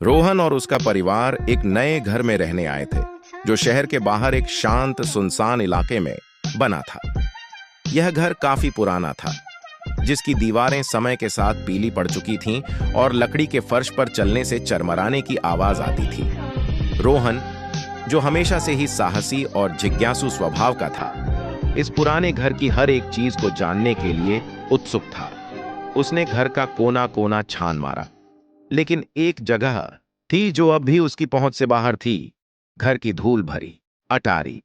रोहन और उसका परिवार एक नए घर में रहने आए थे, जो शहर के बाहर एक शांत सुनसान इलाके में बना था। यह घर काफी पुराना था, जिसकी दीवारें समय के साथ पीली पड़ चुकी थीं और लकड़ी के फर्श पर चलने से चरमराने की आवाज आती थी। रोहन, जो हमेशा से ही साहसी और जिज्ञासु स्वभाव का था, इस पुराने घर की हर एक चीज को जानने के लिए उत्सुक था। उसने घर का कोना कोना छान मारा, लेकिन एक जगह थी जो अब भी उसकी पहुंच से बाहर थी। घर की धूल भरी अटारी।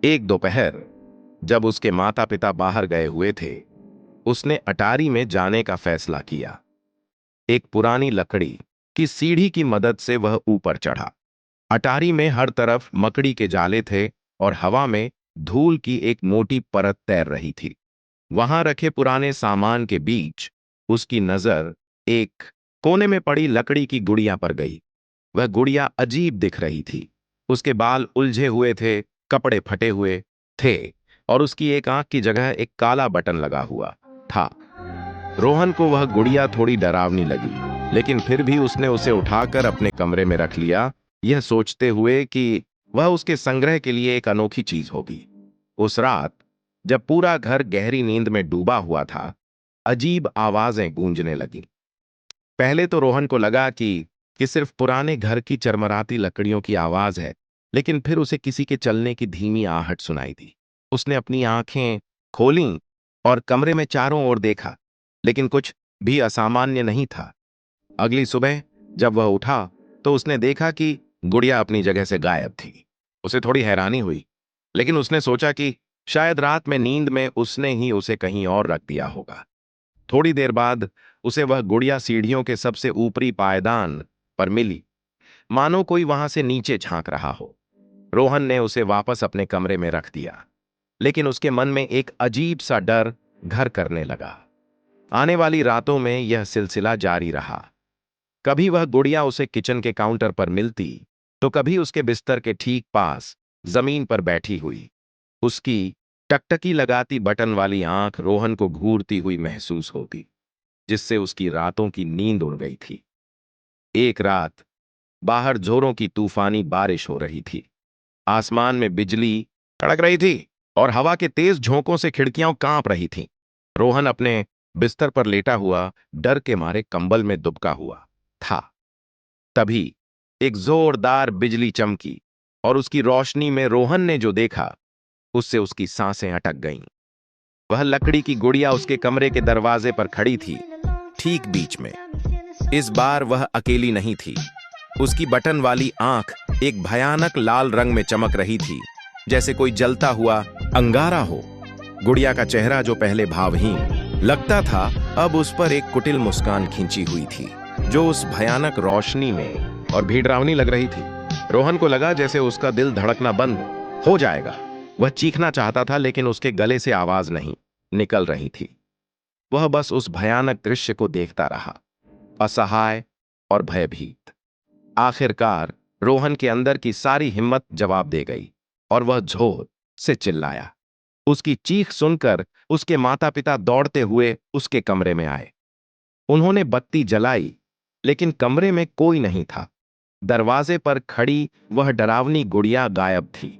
एक दोपहर, जब उसके माता पिता बाहर गए हुए थे, उसने अटारी में जाने का फैसला किया। एक पुरानी लकड़ी की सीढ़ी की मदद से वह ऊपर चढ़ा। अटारी में हर तरफ मकड़ी के जाले थे और हवा में धूल की एक मोटी परत तैर रही थी। वहां रखे पुराने सामान के बीच उसकी नजर एक कोने में पड़ी लकड़ी की गुड़िया पर गई। वह गुड़िया अजीब दिख रही थी। उसके बाल उलझे हुए थे, कपड़े फटे हुए थे और उसकी एक आंख की जगह एक काला बटन लगा हुआ था। रोहन को वह गुड़िया थोड़ी डरावनी लगी, लेकिन फिर भी उसने उसे उठाकर अपने कमरे में रख लिया, यह सोचते हुए कि वह उसके संग्रह के लिए एक अनोखी चीज होगी। उस रात, जब पूरा घर गहरी नींद में डूबा हुआ था, अजीब आवाजें गूंजने लगीं। पहले तो रोहन को लगा कि सिर्फ पुराने घर की चरमराती लकड़ियों की आवाज है, लेकिन फिर उसे किसी के चलने की धीमी आहट सुनाई दी। उसने अपनी आंखें खोलीं और कमरे में चारों ओर देखा, लेकिन कुछ भी असामान्य नहीं था। अगली सुबह जब वह उठा, तो उसने देखा कि गुड़िया अपनी जगह से गायब थी। उसे थोड़ी हैरानी हुई, लेकिन उसने सोचा कि शायद रात में नींद में उसने ही उसे कहीं और रख दिया होगा। थोड़ी देर बाद उसे वह गुड़िया सीढ़ियों के सबसे ऊपरी पायदान पर मिली, मानो कोई वहां से नीचे झांक रहा हो। रोहन ने उसे वापस अपने कमरे में रख दिया, लेकिन उसके मन में एक अजीब सा डर घर करने लगा। आने वाली रातों में यह सिलसिला जारी रहा। कभी वह गुड़िया उसे किचन के काउंटर पर मिलती, तो कभी उसके बिस्तर के ठीक पास जमीन पर बैठी हुई। उसकी टकटकी लगाती बटन वाली आंख रोहन को घूरती हुई महसूस होती, जिससे उसकी रातों की नींद उड़ गई थी। एक रात बाहर जोरों की तूफानी बारिश हो रही थी। आसमान में बिजली कड़क रही थी और हवा के तेज झोंकों से खिड़कियां कांप रही थीं। रोहन अपने बिस्तर पर लेटा हुआ डर के मारे कंबल में दुबका हुआ था। तभी एक जोरदार बिजली चमकी और उसकी रोशनी में रोहन ने जो देखा, उससे उसकी सांसें अटक गईं। वह लकड़ी की गुड़िया उसके कमरे के दरवाजे पर खड़ी थी, ठीक बीच में। इस बार वह अकेली नहीं थी। उसकी बटन वाली आंख एक भयानक लाल रंग में चमक रही थी, जैसे कोई जलता हुआ अंगारा हो। गुड़िया का चेहरा, जो पहले भावहीन लगता था, अब उस पर एक कुटिल मुस्कान खींची हुई थी, जो उस भयानक रोशनी में और भी डरावनी लग रही थी। रोहन को लगा जैसे उसका दिल धड़कना बंद हो जाएगा। वह चीखना चाहता था, लेकिन उसके गले से आवाज नहीं निकल रही थी। वह बस उस भयानक दृश्य को देखता रहा, असहाय और भयभीत। आखिरकार रोहन के अंदर की सारी हिम्मत जवाब दे गई और वह जोर से चिल्लाया। उसकी चीख सुनकर उसके माता पिता दौड़ते हुए उसके कमरे में आए। उन्होंने बत्ती जलाई, लेकिन कमरे में कोई नहीं था। दरवाजे पर खड़ी वह डरावनी गुड़िया गायब थी।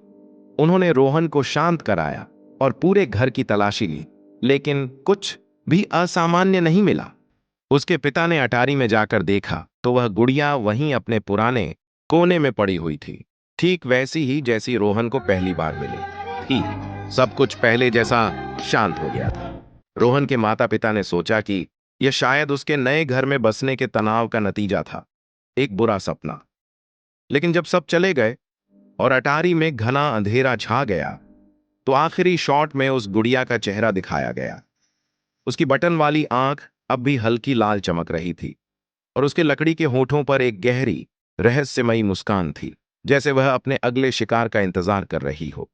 उन्होंने रोहन को शांत कराया और पूरे घर की तलाशी ली, लेकिन कुछ भी असामान्य नहीं मिला। उसके पिता ने अटारी में जाकर देखा, तो वह गुड़िया वहीं अपने पुराने कोने में पड़ी हुई थी, ठीक वैसी ही जैसी रोहन को पहली बार मिली थी। सब कुछ पहले जैसा शांत हो गया था। रोहन के माता पिता ने सोचा कि यह शायद उसके नए घर में बसने के तनाव का नतीजा था, एक बुरा सपना। लेकिन जब सब चले गए और अटारी में घना अंधेरा छा गया, तो आखिरी शॉट में उस गुड़िया का चेहरा दिखाया गया। उसकी बटन वाली आंख अब भी हल्की लाल चमक रही थी और उसके लकड़ी के होठों पर एक गहरी रहस्यमयी मुस्कान थी, जैसे वह अपने अगले शिकार का इंतजार कर रही हो।